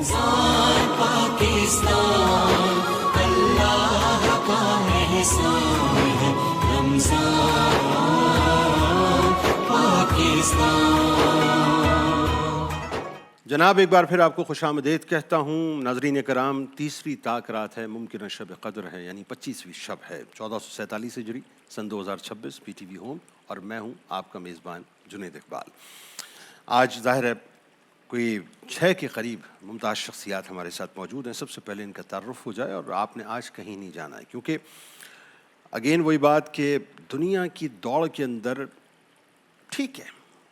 رمضان پاکستان اللہ کا احسان ہے، رمضان پاکستان۔ جناب ایک بار پھر آپ کو خوش آمدید کہتا ہوں۔ ناظرین کرام، تیسری طاق رات ہے، ممکنہ شب قدر ہے، یعنی 25ویں شب ہے، 1447 ہجری، سن 2026، پی ٹی وی ہوم، اور میں ہوں آپ کا میزبان جنید اقبال۔ آج ظاہر ہے کوئی 6 کے قریب ممتاز شخصیات ہمارے ساتھ موجود ہیں۔ سب سے پہلے ان کا تعارف ہو جائے، اور آپ نے آج کہیں نہیں جانا ہے، کیونکہ اگین وہی بات کہ دنیا کی دوڑ کے اندر ٹھیک ہے،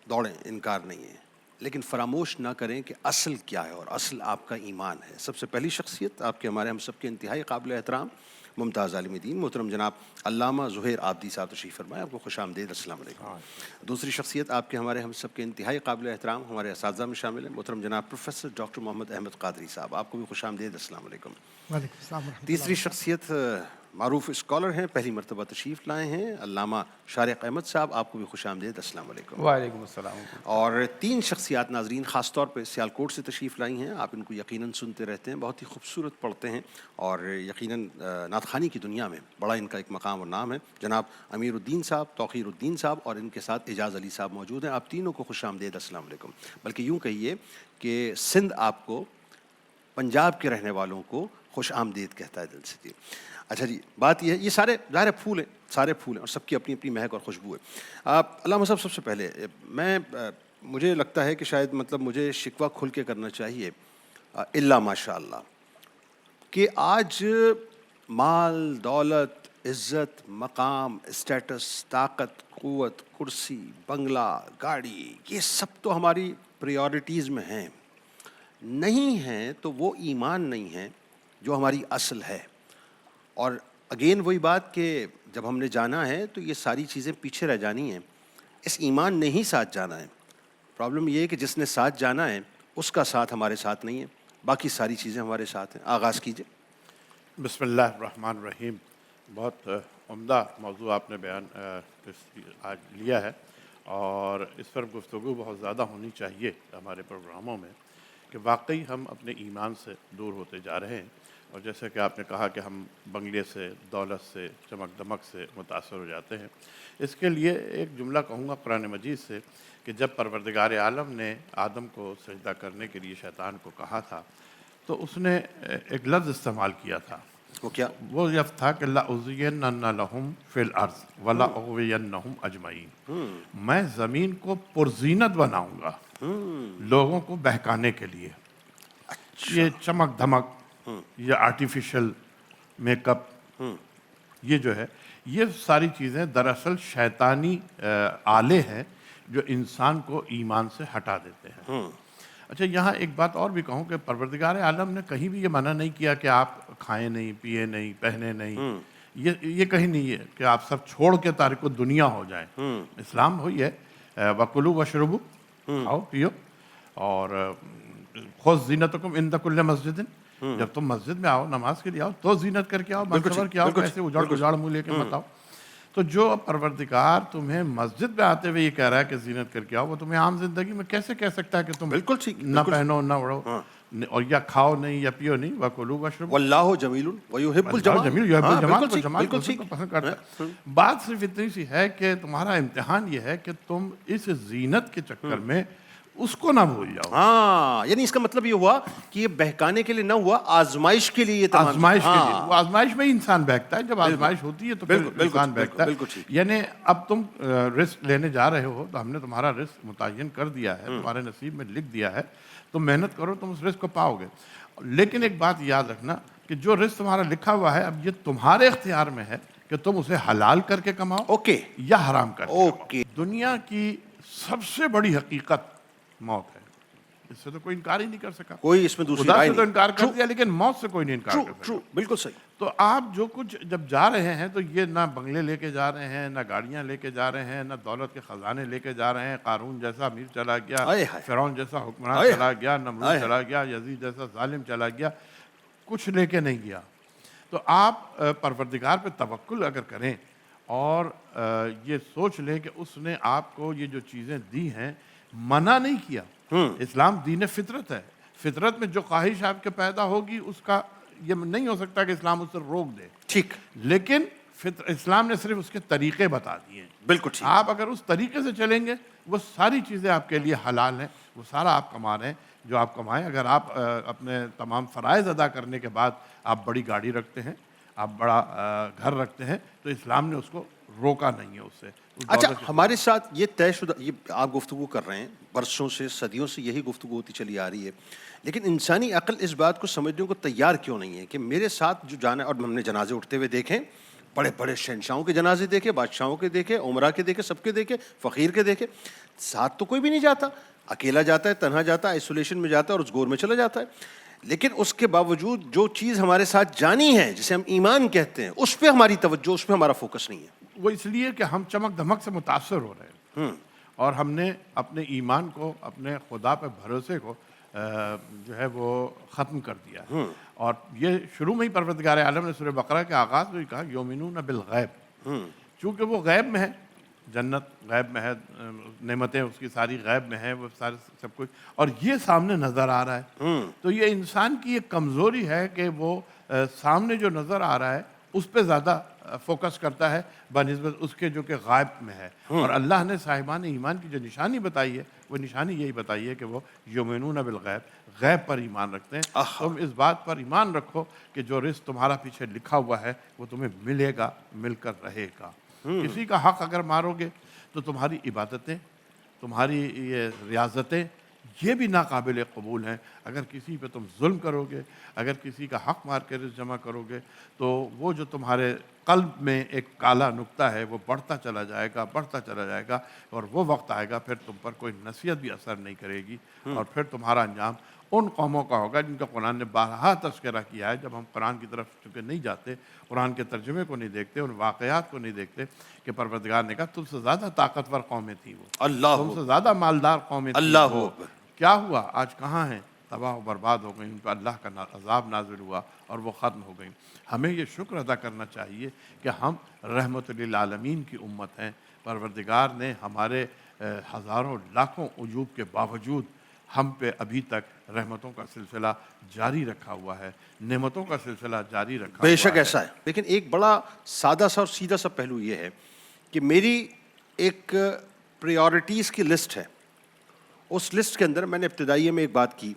دوڑیں، انکار نہیں ہے، لیکن فراموش نہ کریں کہ اصل کیا ہے، اور اصل آپ کا ایمان ہے۔ سب سے پہلی شخصیت آپ کے ہمارے ہم سب کے انتہائی قابل احترام ممتاز عالم دین محترم جناب علامہ ظہیر عابدی صاحب تشریف فرمائے، آپ کو خوش آمدید، السلام علیکم۔ دوسری شخصیت آپ کے ہمارے ہم سب کے انتہائی قابل احترام ہمارے اساتذہ میں شامل ہیں، محترم جناب پروفیسر ڈاکٹر محمد احمد قادری صاحب، آپ کو بھی خوش آمدید، السلام علیکم۔ وعلیکم السلام ورحمۃ اللہ۔ تیسری شخصیت معروف اسکالر ہیں، پہلی مرتبہ تشریف لائے ہیں، علامہ شارق احمد صاحب، آپ کو بھی خوش آمدید، السلام علیکم۔ وعلیکم السلام۔ اور 3 شخصیات ناظرین خاص طور پہ سیالکوٹ سے تشریف لائی ہیں، آپ ان کو یقیناً سنتے رہتے ہیں، بہت ہی خوبصورت پڑھتے ہیں، اور یقیناً نعت خوانی کی دنیا میں بڑا ان کا ایک مقام اور نام ہے۔ جناب امیر الدین صاحب، توقیر الدین صاحب، اور ان کے ساتھ اعجاز علی صاحب موجود ہیں، آپ تینوں کو خوش آمدید، السلام علیکم۔ بلکہ یوں کہیے کہ سندھ آپ کو، پنجاب کے رہنے والوں کو خوش آمدید کہتا ہے دل سے۔ جی اچھا جی، بات یہ ہے، یہ سارے ظاہر پھول ہیں، سارے پھول ہیں، اور سب کی اپنی اپنی مہک اور خوشبو ہے۔ علامہ صاحب، سب سے پہلے مجھے لگتا ہے کہ شاید مجھے شکوہ کھل کے کرنا چاہیے، الا ماشاء اللہ، کہ آج مال، دولت، عزت، مقام، اسٹیٹس، طاقت، قوت، کرسی، بنگلہ، گاڑی، یہ سب تو ہماری پریورٹیز میں ہیں، نہیں ہیں تو وہ ایمان نہیں ہے جو ہماری اصل ہے۔ اور اگین وہی بات کہ جب ہم نے جانا ہے تو یہ ساری چیزیں پیچھے رہ جانی ہیں، اس ایمان نے ہی ساتھ جانا ہے۔ پرابلم یہ ہے کہ جس نے ساتھ جانا ہے اس کا ساتھ ہمارے ساتھ نہیں ہے، باقی ساری چیزیں ہمارے ساتھ ہیں۔ آغاز کیجئے۔ بسم اللہ الرحمن الرحیم۔ بہت عمدہ موضوع آپ نے بیان آج لیا ہے، اور اس پر گفتگو بہت زیادہ ہونی چاہیے ہمارے پروگراموں میں، کہ واقعی ہم اپنے ایمان سے دور ہوتے جا رہے ہیں، اور جیسے کہ آپ نے کہا کہ ہم بنگلے سے، دولت سے، چمک دمک سے متاثر ہو جاتے ہیں۔ اس کے لیے ایک جملہ کہوں گا قرآن مجید سے، کہ جب پروردگار عالم نے آدم کو سجدہ کرنے کے لیے شیطان کو کہا تھا، تو اس نے ایک لفظ استعمال کیا تھا، وہ کیا؟ وہ یہ تھا کہ لَأُزْيِنَّ لَهُمْ فِي الْأَرْضِ وَلَأُغْوِيَنَّهُمْ أَجْمَعِينَ، میں زمین کو پرزینت بناؤں گا لوگوں کو بہکانے کے لیے۔ یہ چمک دھمک، یہ آرٹیفیشل میک اپ، یہ جو ہے، یہ ساری چیزیں دراصل شیطانی آلے ہیں جو انسان کو ایمان سے ہٹا دیتے ہیں۔ اچھا، یہاں ایک بات اور بھی کہوں کہ پروردگار عالم نے کہیں بھی یہ منع نہیں کیا کہ آپ کھائیں نہیں، پیئے نہیں، پہنے نہیں، یہ کہیں نہیں ہے کہ آپ سب چھوڑ کے تارک دنیا ہو جائیں۔ اسلام وہی ہے، وَكُلُوا وَاشْرَبُوا، کھاؤ پیو، اور خُذْ زِینَتَکُم عِنْدَ کُلِّ مَسْجِدٍ، جب تم مسجد میں آؤ، نماز کے لیے آؤ تو زینت کر کے آؤ، منصور کے آؤ، ایسے اجاڑ منہ لے کے مت آؤ۔ تو جو پروردگار تمہیں مسجد میں آتے ہوئے یہ کہہ رہا ہے کہ زینت کر کے آؤ، وہ تمہیں عام زندگی میں کیسے کہہ سکتا ہے کہ تم نہ پہنو، نہ اڑو، اور یا کھاؤ نہیں یا پیو نہیں؟ وَكُلُوا وَاشْرَبُوا واللہ جمیل ویحب الجمال، جمیل یحب الجمال، بالکل جمال کو پسند کرتا ہے۔ بات صرف اتنی سی ہے کہ تمہارا امتحان یہ ہے کہ تم اس زینت کے چکر میں اس کو نہ بھول جاؤ۔ ہاں، یعنی اس کا مطلب یہ ہوا کہ یہ بہکانے کے لیے نہ ہوا، آزمائش کے لیے یہ تمام، آزمائش کے لیے، وہ آزمائش میں ہی انسان بہکتا ہے، جب آزمائش ہوتی ہے تو پھر انسان بہکتا ہے۔ یعنی اب تم رزق لینے جا رہے ہو تو ہم نے تمہارا رزق متعین کر دیا ہے، تمہارے نصیب میں لکھ دیا ہے، تم محنت کرو، تم اس رزق کو پاؤ گے۔ لیکن ایک بات یاد رکھنا کہ جو رزق تمہارا لکھا ہوا ہے، اب یہ تمہارے اختیار میں ہے کہ تم اسے حلال کر کے کماؤ یا حرام کر کے کماؤ۔ دنیا کی سب سے بڑی حقیقت موت ہے، اس سے تو کوئی انکار ہی نہیں کر سکا، کوئی اس میں دوسری خدا رائے سے تو نہیں۔ انکار کر دیا، لیکن موت سے کوئی نہیں انکار کر سکتا۔ بالکل صحیح۔ تو آپ جو کچھ جب جا رہے ہیں تو یہ نہ بنگلے لے کے جا رہے ہیں، نہ گاڑیاں لے کے جا رہے ہیں، نہ دولت کے خزانے لے کے جا رہے ہیں۔ قارون جیسا امیر چلا گیا، فرعون جیسا حکمران چلا گیا، نمرود چلا گیا، یزید جیسا ظالم چلا گیا، کچھ لے کے نہیں گیا۔ تو آپ پروردگار پہ توکل اگر کریں اور یہ سوچ لیں کہ اس نے آپ کو یہ جو چیزیں دی ہیں، منع نہیں کیا۔ اسلام دین فطرت ہے، فطرت میں جو خواہش آپ کے پیدا ہوگی اس کا یہ نہیں ہو سکتا کہ اسلام اسے روک دے، ٹھیک، لیکن اسلام نے صرف اس کے طریقے بتا دیے ہیں۔ بالکل ٹھیک۔ آپ اگر اس طریقے سے چلیں گے وہ ساری چیزیں آپ کے لیے حلال ہیں، وہ سارا آپ کما رہے ہیں جو آپ کمائیں۔ اگر آپ اپنے تمام فرائض ادا کرنے کے بعد آپ بڑی گاڑی رکھتے ہیں، آپ بڑا گھر رکھتے ہیں، تو اسلام نے اس کو روکا نہیں ہے اس سے۔ اچھا، ہمارے ساتھ یہ طے شدہ، یہ آپ گفتگو کر رہے ہیں، برسوں سے صدیوں سے یہی گفتگو ہوتی چلی آ رہی ہے، لیکن انسانی عقل اس بات کو سمجھنے کو تیار کیوں نہیں ہے کہ میرے ساتھ جو جانا ہے، اور ہم نے جنازے اٹھتے ہوئے دیکھیں، بڑے بڑے شہنشاہوں کے جنازے دیکھے، بادشاہوں کے دیکھے، عمرا کے دیکھے، سب کے دیکھے، فقیر کے دیکھے، ساتھ تو کوئی بھی نہیں جاتا، اکیلا جاتا ہے، تنہا جاتا ہے، آئسولیشن میں جاتا ہے اور اس گور میں چلا جاتا ہے۔ لیکن اس کے باوجود جو چیز ہمارے ساتھ جانی ہے، جسے ہم ایمان کہتے ہیں، اس پہ ہماری توجہ، اس پہ ہمارا فوکس نہیں ہے۔ وہ اس لیے کہ ہم چمک دھمک سے متاثر ہو رہے ہیں، اور ہم نے اپنے ایمان کو، اپنے خدا پہ بھروسے کو جو ہے وہ ختم کر دیا ہے۔ اور یہ شروع میں ہی پروردگار عالم نے سورہ بقرہ کے آغاز میں کہا یؤمنون بالغیب، چونکہ وہ غیب میں ہے، جنت غیب میں ہے، نعمتیں اس کی ساری غیب میں ہیں، وہ سارے سب کچھ، اور یہ سامنے نظر آ رہا ہے۔ تو یہ انسان کی ایک کمزوری ہے کہ وہ سامنے جو نظر آ رہا ہے اس پہ زیادہ فوکس کرتا ہے بنسبت اس کے جو کہ غائب میں ہے۔ اور اللہ نے صاحبان ایمان کی جو نشانی بتائی ہے، وہ نشانی یہی بتائی ہے کہ وہ یؤمنون بالغیب، غیب پر ایمان رکھتے ہیں۔ تم اس بات پر ایمان رکھو کہ جو رزق تمہارا پیچھے لکھا ہوا ہے وہ تمہیں ملے گا، مل کر رہے گا۔ کسی کا حق اگر مارو گے تو تمہاری عبادتیں، تمہاری یہ ریاضتیں، یہ بھی ناقابل قبول ہیں۔ اگر کسی پہ تم ظلم کرو گے، اگر کسی کا حق مار کے رزق جمع کرو گے، تو وہ جو تمہارے قلب میں ایک کالا نقطہ ہے وہ بڑھتا چلا جائے گا، بڑھتا چلا جائے گا، اور وہ وقت آئے گا پھر تم پر کوئی نصیحت بھی اثر نہیں کرے گی، اور پھر تمہارا انجام ان قوموں کا ہوگا جن کا قرآن نے بارہا تذکرہ کیا ہے۔ جب ہم قرآن کی طرف چونکہ نہیں جاتے، قرآن کے ترجمے کو نہیں دیکھتے، ان واقعات کو نہیں دیکھتے کہ پروردگار نے کہا تم سے زیادہ طاقتور قومیں تھیں وہ، اللہ تم سے زیادہ مالدار قومیں تھیں اللہ وہ۔ اکبر۔ کیا ہوا؟ آج کہاں ہیں؟ تباہ و برباد ہو گئیں، ان پر اللہ کا عذاب نازل ہوا اور وہ ختم ہو گئیں۔ ہمیں یہ شکر ادا کرنا چاہیے کہ ہم رحمت للعالمین کی امت ہیں۔ پروردگار نے ہمارے ہزاروں لاکھوں عیوب کے باوجود ہم پہ ابھی تک رحمتوں کا سلسلہ جاری رکھا ہوا ہے، نعمتوں کا سلسلہ جاری رکھا ہوا ہے۔ بے شک ایسا ہے، لیکن ایک بڑا سادہ سا اور سیدھا سا پہلو یہ ہے کہ میری ایک پریورٹیز کی لسٹ ہے۔ اس لسٹ کے اندر میں نے ابتدائیے میں ایک بات کی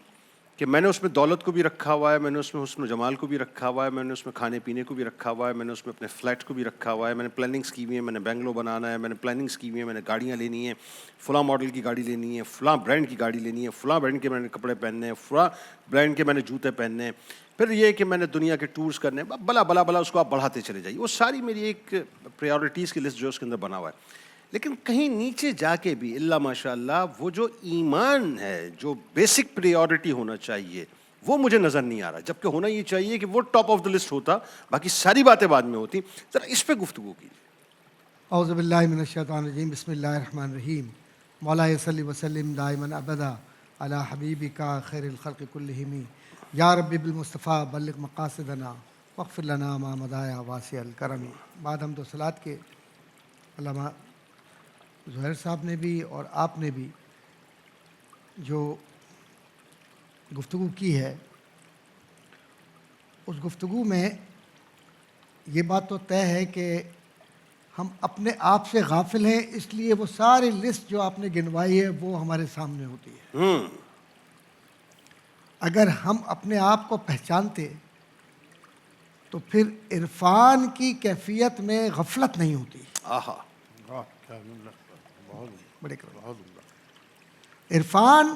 کہ میں نے اس میں دولت کو بھی رکھا ہوا ہے، میں نے اس میں حسن و جمال کو بھی رکھا ہوا ہے، میں نے اس میں کھانے پینے کو بھی رکھا ہوا ہے، میں نے اس میں اپنے فلیٹ کو بھی رکھا ہوا ہے، میں نے پلاننگس کی ہوئی ہے، میں نے بنگلو بنانا ہے، میں نے پلاننگس کی ہوئی ہے، میں نے گاڑیاں لینی ہیں، فلاں ماڈل کی گاڑی لینی ہے، فلاں برانڈ کی گاڑی لینی ہے، فلاں برانڈ کے میں نے کپڑے پہننے ہیں، فلاں برانڈ کے میں نے جوتے پہننے ہیں، پھر یہ کہ میں نے دنیا کے ٹورز کرنے ہیں، بلا بلا بلا اس کو آپ بڑھاتے چلے جائیے۔ وہ ساری میری ایک پریورٹیز کی لسٹ جو اس کے اندر بنا ہوا ہے، لیکن کہیں نیچے جا کے بھی اللہ ماشاء اللہ وہ جو ایمان ہے، جو بیسک پریورٹی ہونا چاہیے، وہ مجھے نظر نہیں آ رہا، جبکہ ہونا یہ چاہیے کہ وہ ٹاپ آف دا لسٹ ہوتا، باقی ساری باتیں بعد میں ہوتی۔ ذرا اس پہ گفتگو کیجیے۔ اعوذ باللہ من الشیطان الرجیم، بسم اللہ الرحمن الرحیم۔ مولا صلی وسلم دائما ابدا علی حبیبک خیر الخلق کلہم، یا رب بالمصطفیٰ بلغ مقاصدنا واغفر لنا ما مضی واسع الکرم۔ بعد حمد و صلوات کے علامہ زہیر صاحب نے بھی اور آپ نے بھی جو گفتگو کی ہے، اس گفتگو میں یہ بات تو طے ہے کہ ہم اپنے آپ سے غافل ہیں، اس لیے وہ ساری لسٹ جو آپ نے گنوائی ہے وہ ہمارے سامنے ہوتی ہے۔ اگر ہم اپنے آپ کو پہچانتے تو پھر عرفان کی کیفیت میں غفلت نہیں ہوتی۔ آہا، بڑے عرفان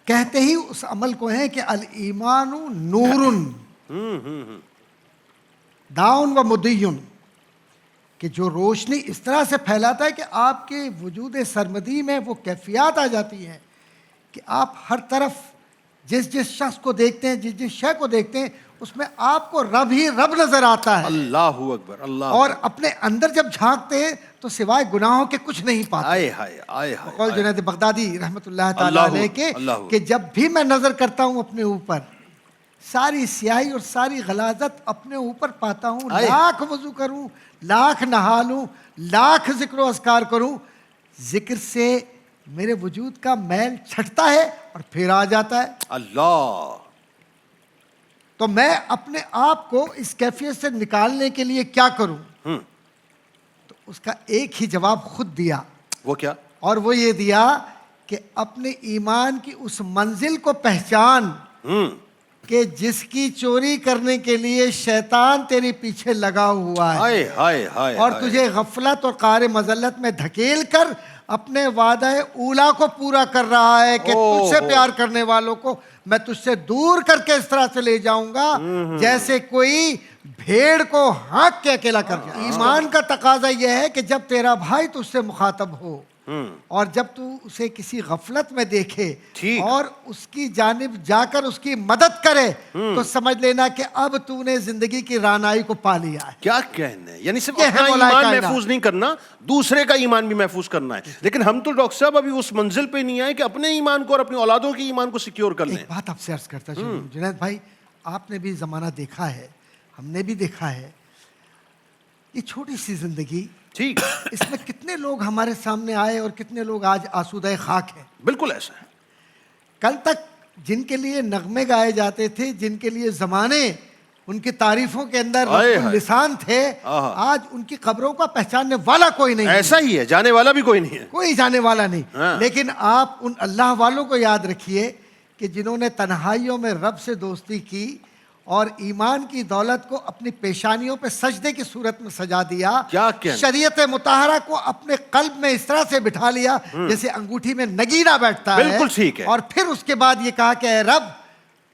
کہتے ہی اس عمل کو ہیں کہ الایمان نور داؤن و مدین، کہ جو روشنی اس طرح سے پھیلاتا ہے کہ آپ کے وجود سرمدی میں وہ کیفیات آ جاتی ہیں کہ آپ ہر طرف جس جس شخص کو دیکھتے ہیں، جس جس شے کو دیکھتے ہیں، اس میں آپ کو رب ہی رب نظر آتا ہے، اللہ اکبر، اللہ اور اپنے اندر جب جھانکتے ہیں تو سوائے گناہوں کے کچھ نہیں پاتے۔ آئے ہائے آئے قول ہائے، جنید بغدادی رحمۃ اللہ تعالیٰ علیہ کے کہ جب بھی میں نظر کرتا ہوں اپنے اوپر، ساری سیاہی اور ساری غلاظت اپنے اوپر پاتا ہوں، لاکھ وضو کروں، لاکھ نہا لوں، لاکھ ذکر و اذکار کروں، ذکر سے میرے وجود کا میل چھٹتا ہے اور پھر آ جاتا ہے. اللہ. تو میں اپنے آپ کو اس کیفیت سے نکالنے کے لیے کیا کروں؟ تو اس کا ایک ہی جواب خود دیا. وہ کیا؟ اور وہ یہ دیا کہ اپنے ایمان کی اس منزل کو پہچان کہ جس کی چوری کرنے کے لیے شیطان تیرے پیچھے لگا ہوا ہے ہائے ہائے ہائے. اور تجھے غفلت اور قعر مذلت میں دھکیل کر اپنے وعدہ اولا کو پورا کر رہا ہے کہ تجھ سے پیار کرنے والوں کو میں تجھ سے دور کر کے اس طرح سے لے جاؤں گا جیسے کوئی بھیڑ کو ہانک کے اکیلا کر جائے. ایمان کا تقاضا یہ ہے کہ جب تیرا بھائی تجھ سے مخاطب ہو اور جب تو اسے کسی غفلت میں دیکھے اور اس کی جانب جا کر اس کی مدد کرے تو سمجھ لینا کہ اب تو نے زندگی کی رانائی کو پا لیا ہے. کیا کہنا ہے؟ یعنی صرف یہ اپنا ہے مولا ایمان کائنات. محفوظ نہیں کرنا، دوسرے کا ایمان بھی محفوظ کرنا ہے. لیکن ہم تو ڈاکٹر صاحب ابھی اس منزل پہ نہیں آئے کہ اپنے ایمان کو اور اپنی اولادوں کے ایمان کو سیکیور کر لیں. ایک بات آپ سے عرض کرتا چلوں جنید بھائی، آپ نے بھی زمانہ دیکھا ہے، ہم نے بھی دیکھا ہے. یہ چھوٹی سی زندگی، ٹھیک، اس میں کتنے لوگ ہمارے سامنے آئے اور کتنے لوگ آج آسودہ خاک ہیں. بالکل ایسا ہے. کل تک جن کے لیے نغمے گائے جاتے تھے، جن کے لیے زمانے ان کی تعریفوں کے اندر رسم لسان تھے، آج ان کی قبروں کا پہچاننے والا کوئی نہیں. ایسا ہی ہے، جانے والا بھی کوئی نہیں ہے. کوئی جانے والا نہیں. لیکن آپ ان اللہ والوں کو یاد رکھیے کہ جنہوں نے تنہائیوں میں رب سے دوستی کی اور ایمان کی دولت کو اپنی پیشانیوں پہ سجدے کی صورت میں سجا دیا. شریعت مطہرہ کو اپنے قلب میں اس طرح سے بٹھا لیا جیسے انگوٹھی میں نگینہ بیٹھتا ہے. بالکل ٹھیک ہے. اور پھر اس کے بعد یہ کہا کہ اے رب،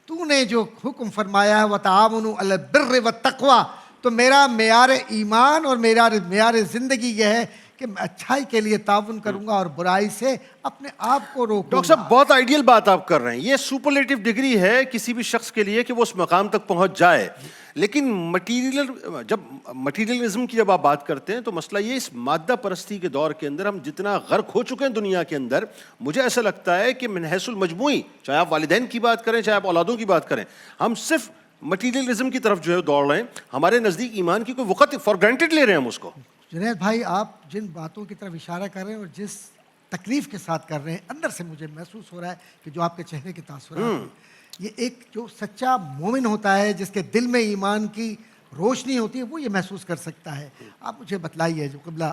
تو نے جو حکم فرمایا ہے وَتَعَاوَنُوا عَلَى الْبِرِّ وَالتَّقْوَىٰ، تو میرا معیار ایمان اور میرا معیار زندگی یہ ہے کہ میں اچھائی کے لیے تعاون کروں گا اور برائی سے اپنے آپ کو روکوں گا. ڈاکٹر صاحب بہت آئیڈیل بات آپ کر رہے ہیں. یہ سپرلیٹو ڈگری ہے کسی بھی شخص کے لیے کہ وہ اس مقام تک پہنچ جائے. لیکن مٹیریلزم کی جب آپ بات کرتے ہیں تو مسئلہ یہ، اس مادہ پرستی کے دور کے اندر ہم جتنا غرق ہو چکے ہیں دنیا کے اندر، مجھے ایسا لگتا ہے کہ من حیث المجموعی، چاہے آپ والدین کی بات کریں چاہے آپ اولادوں کی بات کریں، ہم صرف مٹیریلزم کی طرف جو ہے دوڑ رہے ہیں. ہمارے نزدیک ایمان کی کوئی وقت فار گرانٹیڈ لے رہے ہیں ہم اس کو. جنید بھائی، آپ جن باتوں کی طرف اشارہ کر رہے ہیں اور جس تکلیف کے ساتھ کر رہے ہیں، اندر سے مجھے محسوس ہو رہا ہے کہ جو آپ کے چہرے کے تاثرات ہیں، یہ ایک جو سچا مومن ہوتا ہے، جس کے دل میں ایمان کی روشنی ہوتی ہے، وہ یہ محسوس کر سکتا ہے. آپ مجھے بتلائیے، جو قبلہ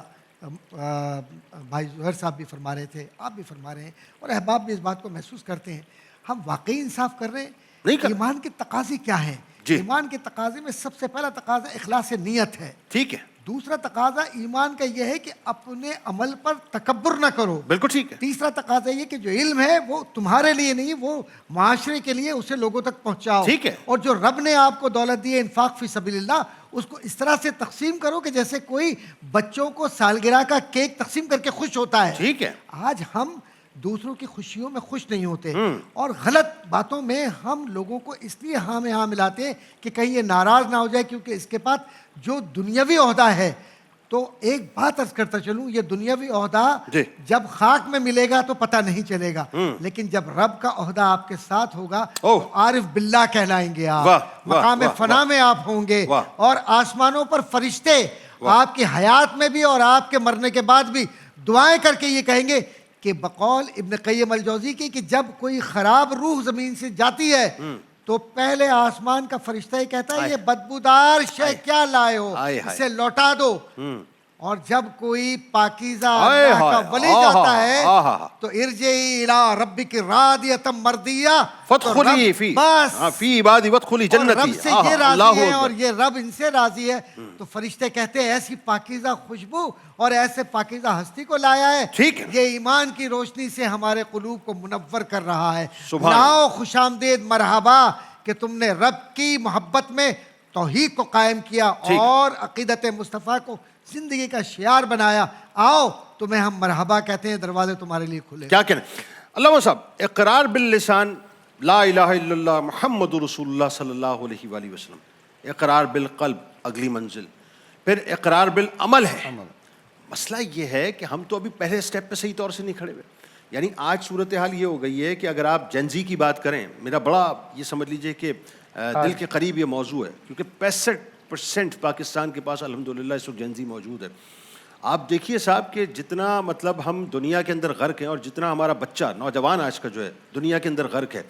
بھائی زہر صاحب بھی فرما رہے تھے، آپ بھی فرما رہے ہیں اور احباب بھی اس بات کو محسوس کرتے ہیں، ہم واقعی انصاف کر رہے ہیں؟ ایمان کے تقاضے کیا ہیں؟ ایمان کے تقاضے میں سب سے پہلا تقاضا اخلاص نیت ہے. ٹھیک ہے. دوسرا تقاضا ایمان کا یہ ہے کہ اپنے عمل پر تکبر نہ کرو. بالکل ٹھیک ہے. تیسرا تقاضا یہ کہ جو علم ہے وہ تمہارے لیے نہیں، وہ معاشرے کے لیے، اسے لوگوں تک پہنچاؤ. ٹھیک ہے. اور جو رب نے آپ کو دولت دی ہے، انفاق فی سبیل اللہ، اس کو اس طرح سے تقسیم کرو کہ جیسے کوئی بچوں کو سالگرہ کا کیک تقسیم کر کے خوش ہوتا ہے. ٹھیک ہے. آج ہم دوسروں کی خوشیوں میں خوش نہیں ہوتے اور غلط باتوں میں ہم لوگوں کو اس لیے ہاں میں ہاں ملاتے ہیں کہ کہیں یہ ناراض نہ ہو جائے، کیونکہ اس کے پاس جو دنیاوی عہدہ ہے. تو ایک بات عرض کرتا چلوں، یہ دنیاوی عہدہ جب خاک میں ملے گا تو پتہ نہیں چلے گا، لیکن جب رب کا عہدہ آپ کے ساتھ ہوگا تو عارف باللہ کہلائیں گے آپ. مقام فنا میں آپ ہوں گے اور آسمانوں پر فرشتے آپ کی حیات میں بھی اور آپ کے مرنے کے بعد بھی دعائیں کر کے یہ کہیں گے کہ بقول ابن قیم الجوزی کی کہ جب کوئی خراب روح زمین سے جاتی ہے تو پہلے آسمان کا فرشتہ ہی کہتا ہے یہ بدبودار شے کیا لائے ہو، اسے لوٹا دو. اور جب کوئی پاکیزہ اللہ کا ولی جاتا ہے تو ارجعی الی ربک راضیۃ مرضیہ فادخلی فی عبادی وادخلی جنتی. رب سے یہ راضی ہے اور یہ رب ان سے راضی ہے. تو فرشتے کہتے ہیں ایسی پاکیزہ خوشبو اور ایسے پاکیزہ ہستی کو لایا ہے. یہ ایمان کی روشنی سے ہمارے قلوب کو منور کر رہا ہے. لاؤ خوش آمدید مرحبا کہ تم نے رب کی محبت میں توحید کو قائم کیا اور عقیدت مصطفیٰ کو زندگی کا شعار بنایا. آؤ تمہیں ہم مرحبا کہتے ہیں، دروازے تمہارے لیے کھلے. کیا کہنا علامہ صاحب؟ اقرار باللسان لا الہ الا اللہ محمد رسول اللہ صلی اللہ علیہ وآلہ وسلم، اقرار بالقلب اگلی منزل، پھر اقرار بالعمل ہے. مسئلہ یہ ہے کہ ہم تو ابھی پہلے سٹیپ پہ صحیح طور سے نہیں کھڑے ہوئے. یعنی آج صورتحال یہ ہو گئی ہے کہ اگر آپ جنزی کی بات کریں، میرا بڑا یہ سمجھ لیجئے کہ دل کے قریب یہ موضوع ہے، کیونکہ 65% پاکستان کے پاس الحمدللہ اس وقت جنزی موجود ہے. آپ دیکھیے صاحب کہ جتنا مطلب ہم دنیا کے اندر غرق ہیں اور جتنا ہمارا بچہ نوجوان آج کا جو ہے دنیا کے اندر غرق ہے،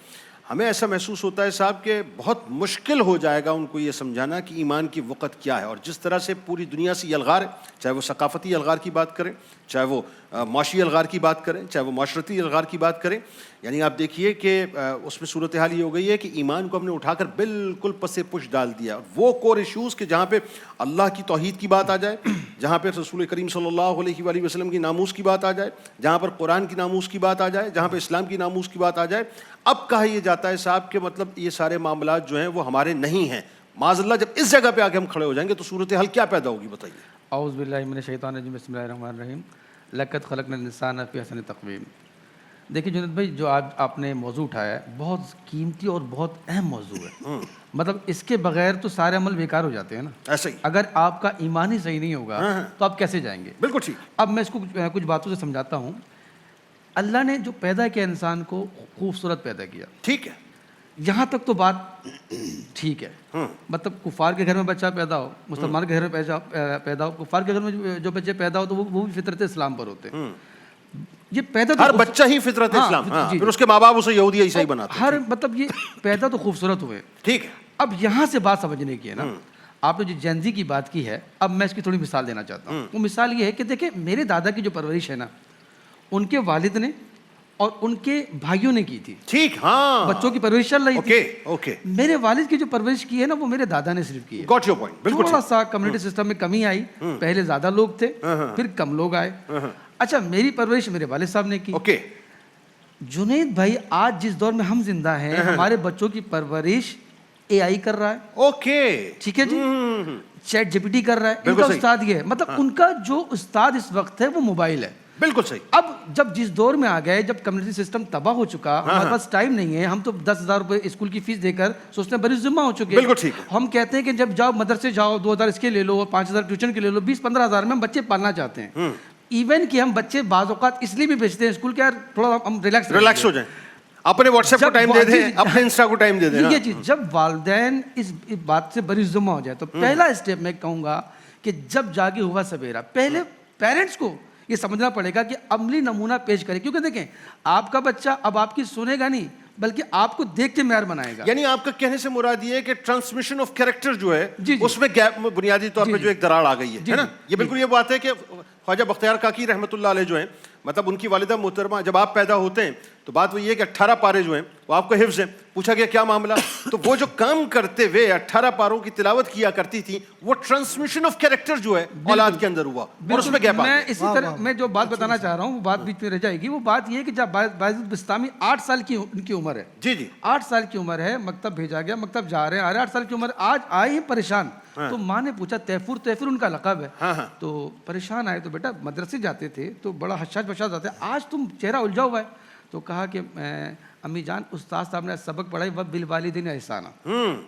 ہمیں ایسا محسوس ہوتا ہے صاحب کہ بہت مشکل ہو جائے گا ان کو یہ سمجھانا کہ ایمان کی وقت کیا ہے. اور جس طرح سے پوری دنیا سے یہ الغار ہے، چاہے وہ ثقافتی الغار کی بات کریں، چاہے وہ معاشی الغار کی بات کریں، چاہے وہ معاشرتی الغار کی بات کریں، یعنی آپ دیکھیے کہ اس میں صورتحال یہ ہو گئی ہے کہ ایمان کو ہم نے اٹھا کر بالکل پس پش ڈال دیا. وہ کور ایشوز کہ جہاں پہ اللہ کی توحید کی بات آ جائے، جہاں پہ رسول کریم صلی اللہ علیہ وآلہ وسلم کی ناموس کی بات آ جائے، جہاں پر قرآن کی ناموس کی بات آ جائے، جہاں پہ اسلام کی ناموس کی بات آ جائے، اب کہا یہ جاتا ہے صاحب کہ مطلب یہ سارے معاملات جو ہیں وہ ہمارے نہیں ہیں. معاذ اللہ جب اس جگہ پہ آ کے ہم کھڑے ہو جائیں گے تو صورتحال کیا پیدا ہوگی بتائیے. اعوذ باللہ من الشیطان الرجیم، بسم اللہ الرحمن الرحیم. لقد خلقنا الانسان فی احسن تقویم. دیکھیے جنید بھائی، جو آج آپ نے موضوع اٹھایا ہے بہت قیمتی اور بہت اہم موضوع ہے. مطلب اس کے بغیر تو سارے عمل بیکار ہو جاتے ہیں نا. ایسا ہی اگر آپ کا ایمان ہی صحیح نہیں ہوگا تو آپ کیسے جائیں گے؟ بالکل ٹھیک. اب میں اس کو کچھ باتوں سے سمجھاتا ہوں. اللہ نے جو پیدا کیا انسان کو خوبصورت پیدا کیا، ٹھیک ہے، یہاں تک تو بات ٹھیک ہے. مطلب کفار کے گھر میں بچہ پیدا ہو، مسلمان کے گھر میں پیدا ہو، کفار کے گھر میں جو بچے پیدا ہو تو وہ بھی فطرت اسلام پر ہوتے ہیں. یہ پیدا ہر بچہ ہی فطرت اسلام، پھر اس کے ماں باپ اسے یہودی عیسائی بناتے ہیں. ہر مطلب یہ پیدا تو خوبصورت ہوئے. ٹھیک ہے. اب یہاں سے بات سمجھنے کی ہے نا. آپ نے جو جینزی کی بات کی ہے، اب میں اس کی تھوڑی مثال دینا چاہتا ہوں. وہ مثال یہ ہے کہ دیکھیں، میرے دادا کی جو پرورش ہے نا، ان کے والد نے اور ان کے بھائیوں نے کی تھی. ٹھیک. ہاں، بچوں کی پرورش چل رہی تھی. اوکے. میرے والد کی جو پرورش کی ہے نا، وہ میرے دادا نے صرف کی ہے. Got your point. بالکل تھوڑا سا کمیونٹی سسٹم میں کمی آئی. پہلے زیادہ لوگ تھے، پھر کم لوگ آئے. اچھا، میری پرورش میرے والد صاحب نے کی. اوکے. جنید بھائی، آج جس دور میں ہم زندہ ہیں، ہمارے بچوں کی پرورش اے آئی کر رہا ہے. اوکے. ٹھیک ہے جی، چیٹ جی پی ٹی کر رہا ہے. ان کا استاد یہ ہے، مطلب ان کا جو استاد اس وقت ہے وہ موبائل ہے. بالکل صحیح. اب جب جس دور میں آ گئے، جب کمیونٹی سسٹم تباہ ہو چکا، ہمارے پاس ٹائم نہیں ہے. ہم تو 10,000 روپے اسکول کی فیس دے کر سوچتے ہیں بڑی ذمہ ہو چکے. بالکل ٹھیک ہے. ہم کہتے ہیں کہ جب جاؤ مدرسے جاؤ، 2,000 اس کے لے لو، 5,000 ٹیوشن کے لے لو، 20-15,000 میں ہم بچے پالنا چاہتے ہیں. ایون کہ ہم بچے بعض اوقات اس لیے بھی بھیجتے ہیں اسکول کہ یار تھوڑا ہم ریلیکس ہو جائیں، اپنے واٹس ایپ کو ٹائم دے دیں، اپنے انسٹا کو ٹائم دے دیں. یہ چیز جب والدین اس بات سے بڑی ذمہ ہو جائے تو پہلا اسٹیپ میں کہوں گا کہ جب جاگے ہوا سویرا، پہلے پیرنٹس کو یہ سمجھنا پڑے گا کہ عملی نمونہ پیش کرے. کیونکہ دیکھیں، آپ کا بچہ اب آپ کی سنے گا نہیں بلکہ آپ کو دیکھ کے معیار بنائے گا. یعنی آپ کا کہنے سے مراد یہ ہے کہ ٹرانسمیشن آف کیریکٹر جو ہے اس میں گیپ بنیادی طور پہ جو ایک دراڑ آ گئی ہے نا. یہ بالکل یہ بات ہے کہ خواجہ بختیار کاکی رحمۃ اللہ علیہ جو ہیں، مطلب ان کی والدہ محترمہ، جب آپ پیدا ہوتے ہیں تو بات وہ یہ ہے کہ 18 پارے جو ہیں وہ آپ کو حفظ ہیں. پوچھا گیا کیا معاملہ، تو وہ جو کام کرتے ہوئے 18 پاروں کی تلاوت کیا کرتی تھی، وہ ٹرانسمیشن آف کیریکٹر جو ہے اولاد کے اندر ہوا اور اس میں گیپ آ گیا. میں اسی طرح میں جو بات بتانا چاہ رہا ہوں وہ بات بیچ میں رہ جائے گی. وہ بات یہ ہے کہ جب باعث بستامی 8 سال کی ان کی عمر ہے، جی 8 سال کی عمر ہے، مکتب بھیجا گیا، مکتب جا رہے ہیں، 8 سال کی عمر، آج آئے ہیں پریشان. تو ماں نے پوچھا، تیفور ان کا لقب ہے، تو پریشان آئے. تو بیٹا مدرسے جاتے تھے تو بڑا حشاش بشاش آتے، آج تم چہرہ الجھا ہوا ہے. تو کہا کہ امی جان، استاد صاحب نے سبق پڑھائی، وبالوالدین احسانا،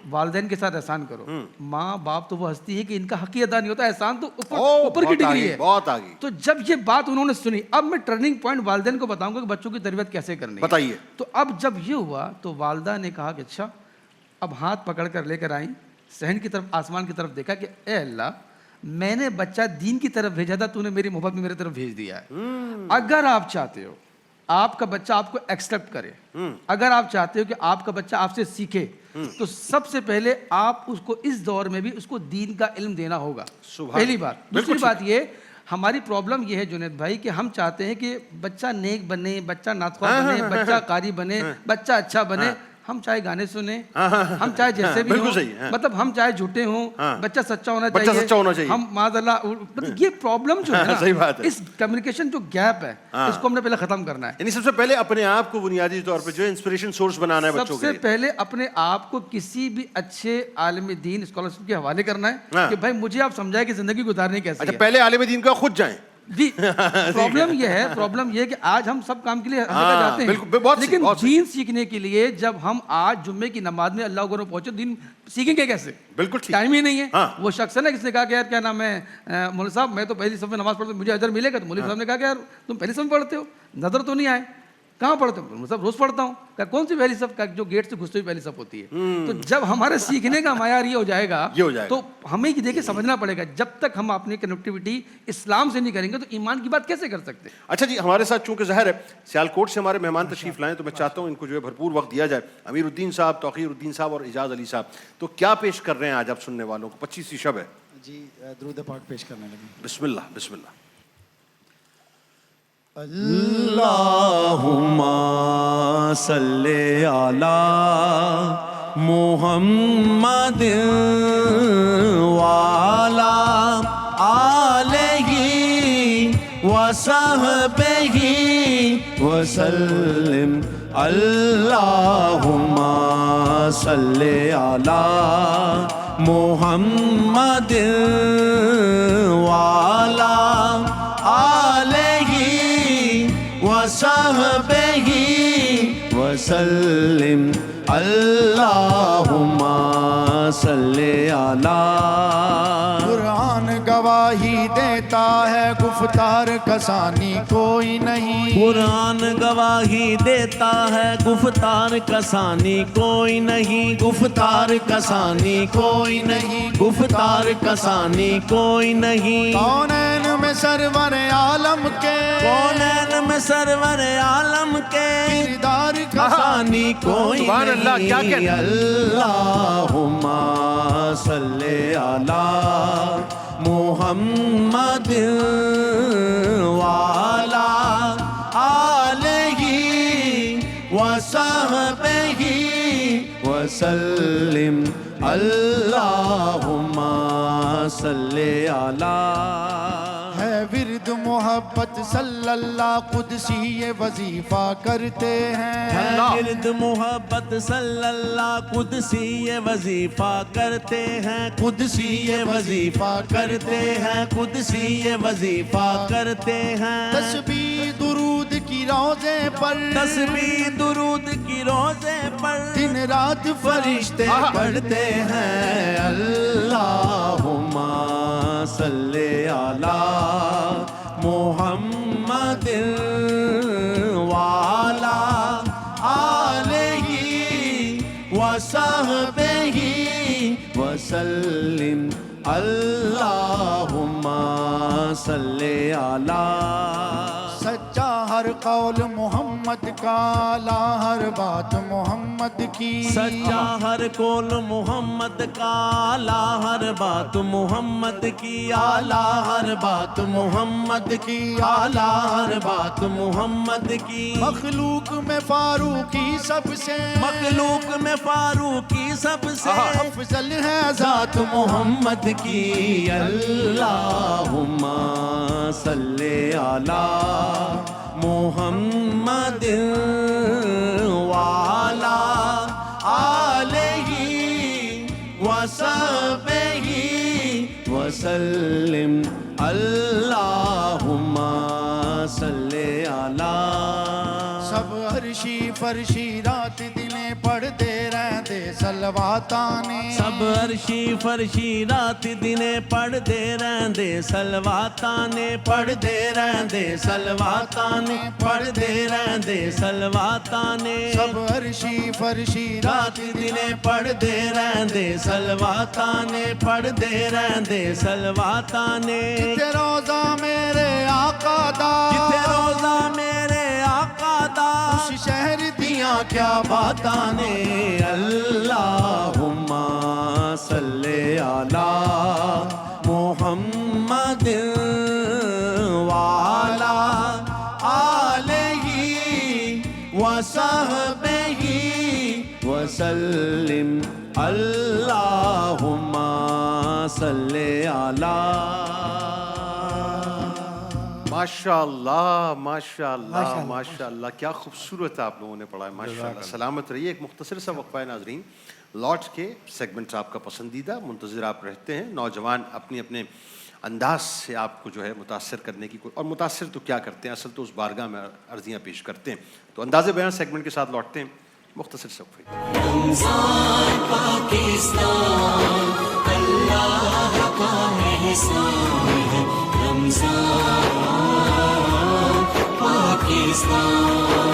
والدین کے ساتھ احسان کرو. ماں باپ تو وہ ہستی ہے کہ ان کا حق ادا نہیں ہوتا، احسان تو اوپر کی ڈگری ہے، بہت آگے. تو جب یہ بات انہوں نے سنی، اب میں ٹرننگ پوائنٹ والدین کو بتاؤں گا کہ بچوں کی تربیت کیسے کرنی ہے. بتائیے. تو اب جب یہ ہوا تو والدہ نے کہا کہ اچھا، اب ہاتھ پکڑ کر لے کر آئیں، صحن کی طرف، آسمان کی طرف دیکھا کہ اے اللہ، میں نے بچہ دین کی طرف بھیجا تھا، تو نے میری محبت میں میرے طرف بھیج دیا ہے. اگر آپ چاہتے ہو آپ کا بچہ آپ کو ایکسپٹ کرے، اگر آپ چاہتے ہو کہ آپ کا بچہ آپ سے سیکھے، تو سب سے پہلے آپ اس کو اس دور میں بھی اس کو دین کا علم دینا ہوگا. پہلی بات. دوسری بات یہ، ہماری پرابلم یہ ہے جنید بھائی کہ ہم چاہتے ہیں کہ بچہ نیک بنے، بچہ ناطخواں بنے، بچہ قاری بنے، بچہ اچھا بنے. ہم چاہے گانے سنیں، ہم چاہے جیسے بھی ہوں، مطلب ہم چاہے جھوٹے ہوں، بچہ سچا ہونا چاہیے. ہم معاذ اللہ، یہ پرابلم جو ہے نا، اس کمیونیکیشن جو گیپ ہے، اس کو ہم نے پہلے ختم کرنا ہے. یعنی سب سے پہلے اپنے آپ کو بنیادی طور پہ جو ہے انسپریشن سورس بنانا ہے بچوں کے لیے. سب سے پہلے اپنے آپ کو کسی بھی اچھے عالم دین اسکالرشپ کے حوالے کرنا ہے کہ بھائی مجھے آپ سمجھائیں کہ زندگی گزارنی کیسے ہے. اچھا، پہلے عالم دین کا خود جائیں. جی، پرابلم یہ ہے کہ آج ہم سب کام کے لیے جاتے ہیں، لیکن دین سیکھنے کے لیے جب ہم آج جمعے کی نماز میں اللہ کو پہنچے، دین سیکھیں گے کیسے؟ بالکل ٹائم ہی نہیں ہے. وہ شخص ہے نا، کس نے کہا کہ یار کیا نام ہے مولوی صاحب، میں تو پہلی صف میں نماز پڑھتا ہوں، مجھے اجر ملے گا. تو مولوی صاحب نے کہا کہ یار تم پہلی صف میں پڑھتے ہو، نظر تو نہیں آئے. کہاں پڑھتے ہو؟ سب روز پڑھتا ہوں. کہا کون سی پہلی صف؟ کہا جو گیٹ سے گھستے ہوئی پہلی صف ہوتی ہے. تو جب ہمارے سیکھنے کا معیار یہ ہو جائے گا تو ہمیں دیکھیں سمجھنا پڑے گا جب تک ہم اپنی کنیکٹیوٹی اسلام سے نہیں کریں گے تو ایمان کی بات کیسے کر سکتے ہیں. اچھا جی، ہمارے ساتھ چونکہ ظاہر ہے سیالکوٹ سے ہمارے مہمان تشریف لائیں تو میں چاہتا ہوں ان کو جو ہے بھرپور وقت دیا جائے. امیر الدین صاحب، توقیر الدین صاحب اور اعجاز علی صاحب، تو کیا پیش کر رہے ہیں آج آپ سننے والوں کو؟ 25ویں شب ہے جی، درود پاک پیش کرنے لگے. بسم اللہ بسم اللہ. اللہم صلی علی محمد وعلی آلہ وصحبہ وسلم. اللہم صلی علی محمد وعلی آلہ وصحبہ وسلم. اللہم صلی علی. قرآن گواہی دیتا ہے گفتار کسانی کوئی نہیں. قرآن گواہی دیتا ہے گفتار کسانی کوئی نہیں. گفتار کسانی کوئی نہیں. گفتار کسانی کوئی نہیں. کونین میں سرور عالم کے، کونین میں سرور عالم کے کردار کہانی کوئی سبحان اللہ، کیا نہیں. کہتے ہیں؟ اللہم صلی علی محمد وعلی آلہ وصحبہ وسلم. اللہم صلی علی. ہے ورد محبت صلی اللہ قدسی وظیفہ کرتے ہیں. ورد محبت صلی اللہ قدسی وظیفہ کرتے ہیں. قدسی وظیفہ کرتے ہیں. قدسی وظیفہ کرتے ہیں. تسبیح درود کی روزے پر، تسبیح درود کی روزے پر دن رات فرشتے پڑھتے ہیں. اللہم صلی علی محمد وعلی آلہ وصحبہ وسلم. اللہم صلی علی. سچا ہر قول محمد کا، اعلیٰ ہر بات محمد کی. سچا ہر قول محمد کا، اعلیٰ ہر بات محمد کی. اعلیٰ ہر بات محمد کی. اعلیٰ ہر بات محمد کی. مخلوق میں فاروقی سب سے، مخلوق میں فاروقی سب سے افضل ہے ذات محمد کی. اللہم صلی علی محمد وعلی آلہ وصحبہ وسلم. اللہم صلی علی. سب عرشی فرشی رات دنے پڑھتے رہتے سلواتانے. سب عرشی فرشی رات دنے پڑھتے رہندے سلواتانے. پڑھتے رہندے سلواتانے. پڑھتے رہندے سلواتانے. سب عرشی فرشی رات دنے پڑھتے رہندے سلواتانے. پڑھتے رہندے سلواتانے. جتے روزہ میرے آقا دا، جتھے روزہ میرے آقا دا، اس شہر دیاں کیا باتاں نے. اللہم صلی علی محمد وعلی آلہ وصحبہ وسلم. اللہم صلی علی. ماشاء اللہ ماشاء اللہ ماشاء اللہ، کیا خوبصورت آپ لوگوں نے پڑھا ہے. ماشاء اللہ. سلامت رہیے. ایک مختصر سا وقفہ ہے ناظرین. لوٹ کے سیگمنٹس آپ کا پسندیدہ منتظر آپ رہتے ہیں. نوجوان اپنے اپنے انداز سے آپ کو جو ہے متاثر کرنے کی اور متاثر تو کیا کرتے ہیں، اصل تو اس بارگاہ میں عرضیاں پیش کرتے ہیں. تو انداز بیان سیگمنٹ کے ساتھ لوٹتے ہیں. مختصر سے وقفے. رمضان پاکستان اللہ کا احسان ہے. رمضان پاکستان